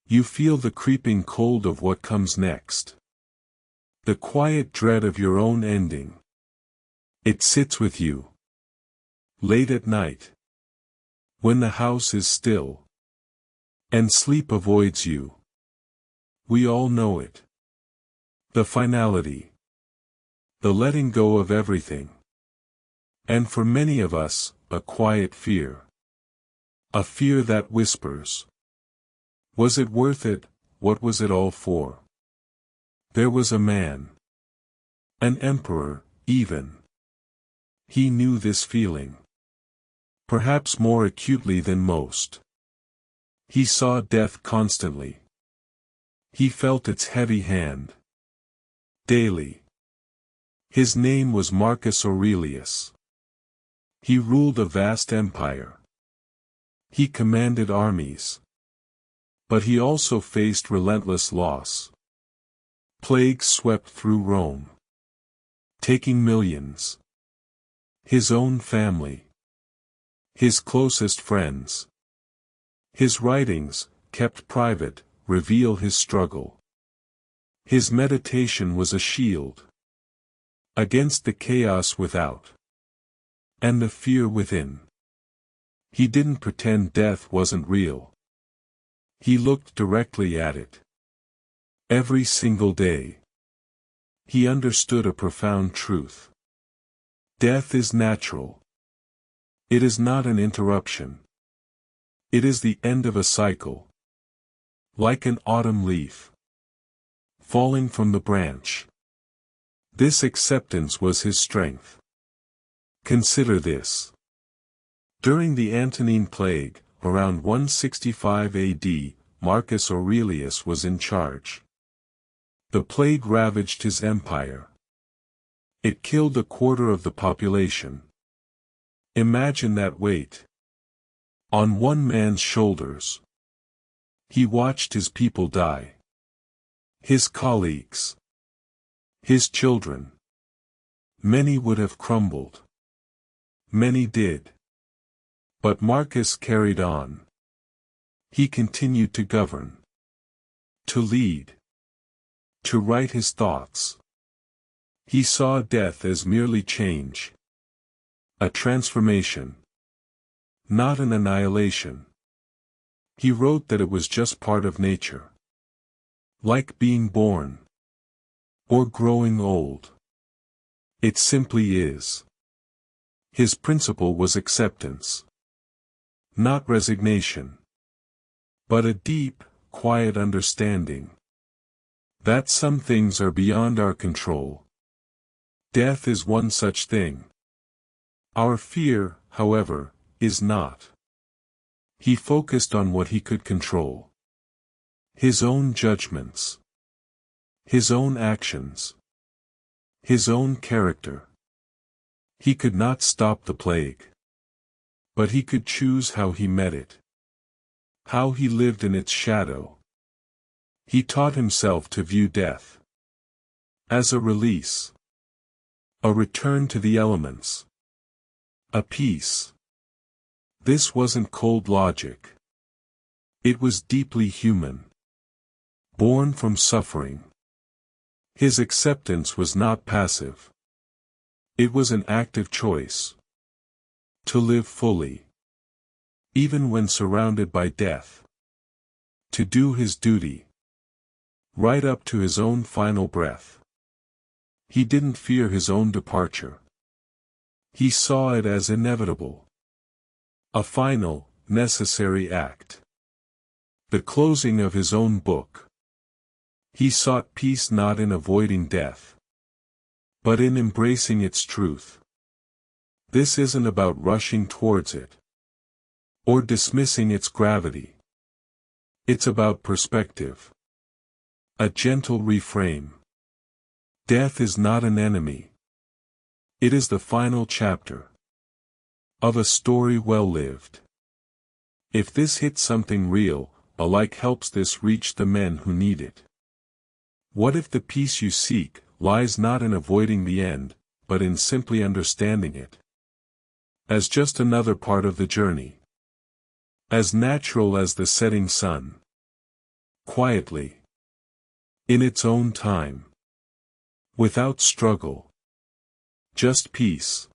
You feel the creeping cold of what comes next. The quiet dread of your own ending. It sits with you. Late at night. When the house is still. And sleep avoids you. We all know it. The finality. The letting go of everything. And for many of us, a quiet fear. A fear that whispers. Was it worth it? What was it all for? There was a man. An emperor, even. He knew this feeling. Perhaps more acutely than most. He saw death constantly. He felt its heavy hand. Daily. His name was Marcus Aurelius. He ruled a vast empire. He commanded armies. But he also faced relentless loss. Plagues swept through Rome. Taking millions. His own family. His closest friends. His writings, kept private, reveal his struggle. His meditation was a shield. Against the chaos without. And the fear within. He didn't pretend death wasn't real. He looked directly at it. Every single day. He understood a profound truth. Death is natural. It is not an interruption. It is the end of a cycle. Like an autumn leaf. Falling from the branch. This acceptance was his strength. Consider this. During the Antonine Plague, around 165 AD, Marcus Aurelius was in charge. The plague ravaged his empire. It killed a quarter of the population. Imagine that weight. On one man's shoulders. He watched his people die. His colleagues. His children. Many would have crumbled. Many did. But Marcus carried on. He continued to govern. To lead. To write his thoughts. He saw death as merely change. A transformation. Not an annihilation. He wrote that it was just part of nature. Like being born. Or growing old. It simply is. His principle was acceptance. Not resignation. But a deep, quiet understanding. That some things are beyond our control. Death is one such thing. Our fear, however, is not. He focused on what he could control. His own judgments. His own actions. His own character. He could not stop the plague. But he could choose how he met it. How he lived in its shadow. He taught himself to view death as a release. A return to the elements. A peace. This wasn't cold logic. It was deeply human. Born from suffering. His acceptance was not passive. It was an active choice. To live fully. Even when surrounded by death. To do his duty. Right up to his own final breath. He didn't fear his own departure. He saw it as inevitable. A final, necessary act. The closing of his own book. He sought peace not in avoiding death, but in embracing its truth. This isn't about rushing towards it, or dismissing its gravity. It's about perspective. A gentle reframe. Death is not an enemy. It is the final chapter of a story well lived. If this hits something real, a like helps this reach the men who need it. What if the peace you seek lies not in avoiding the end, but in simply understanding it as just another part of the journey, as natural as the setting sun, quietly. In its own time. Without struggle. Just peace.